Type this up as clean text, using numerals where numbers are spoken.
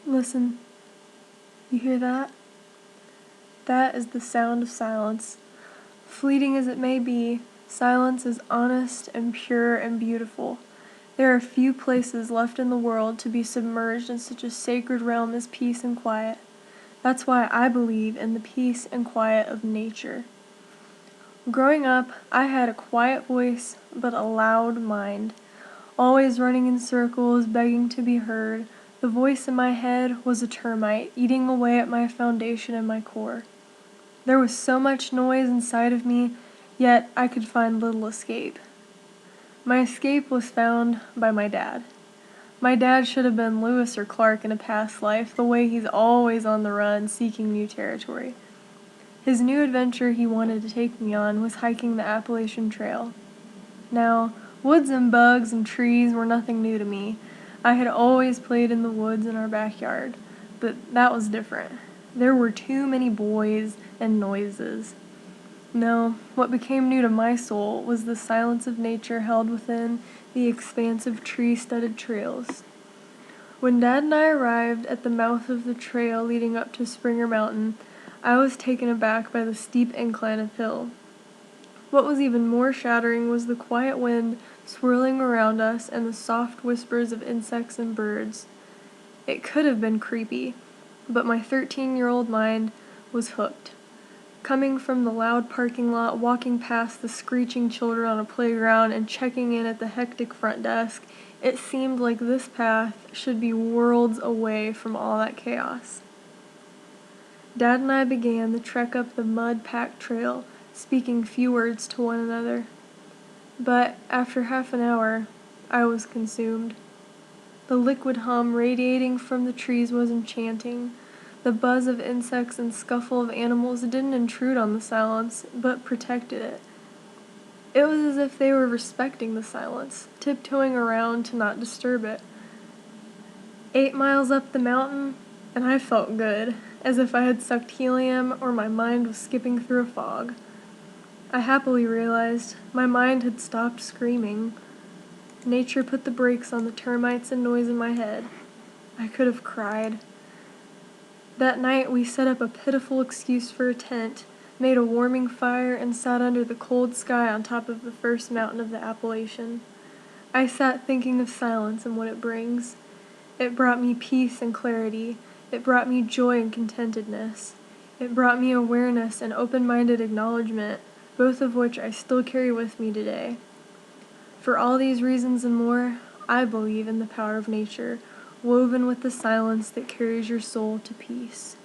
Listen, you hear that? That is the sound of silence. Fleeting as it may be, silence is honest and pure and beautiful. There are few places left in the world to be submerged in such a sacred realm as peace and quiet. That's why I believe in the peace and quiet of nature. Growing up, I had a quiet voice, but a loud mind. Always running in circles, begging to be heard, the voice in my head was a termite, eating away at my foundation and my core. There was so much noise inside of me, yet I could find little escape. My escape was found by my dad. My dad should have been Lewis or Clark in a past life, the way he's always on the run, seeking new territory. His new adventure he wanted to take me on was hiking the Appalachian Trail. Now, woods and bugs and trees were nothing new to me. I had always played in the woods in our backyard, but that was different. There were too many boys and noises. No, what became new to my soul was the silence of nature held within the expansive tree-studded trails. When Dad and I arrived at the mouth of the trail leading up to Springer Mountain, I was taken aback by the steep incline of hill. What was even more shattering was the quiet wind swirling around us and the soft whispers of insects and birds. It could have been creepy, but my 13-year-old mind was hooked. Coming from the loud parking lot, walking past the screeching children on a playground, and checking in at the hectic front desk, it seemed like this path should be worlds away from all that chaos. Dad and I began the trek up the mud-packed trail, speaking few words to one another. But after half an hour, I was consumed. The liquid hum radiating from the trees was enchanting. The buzz of insects and scuffle of animals didn't intrude on the silence, but protected it. It was as if they were respecting the silence, tiptoeing around to not disturb it. 8 miles up the mountain, and I felt good, as if I had sucked helium or my mind was skipping through a fog. I happily realized my mind had stopped screaming. Nature put the brakes on the termites and noise in my head. I could have cried. That night we set up a pitiful excuse for a tent, made a warming fire, and sat under the cold sky on top of the first mountain of the Appalachian. I sat thinking of silence and what it brings. It brought me peace and clarity. It brought me joy and contentedness. It brought me awareness and open-minded acknowledgement, both of which I still carry with me today. For all these reasons and more, I believe in the power of nature, woven with the silence that carries your soul to peace.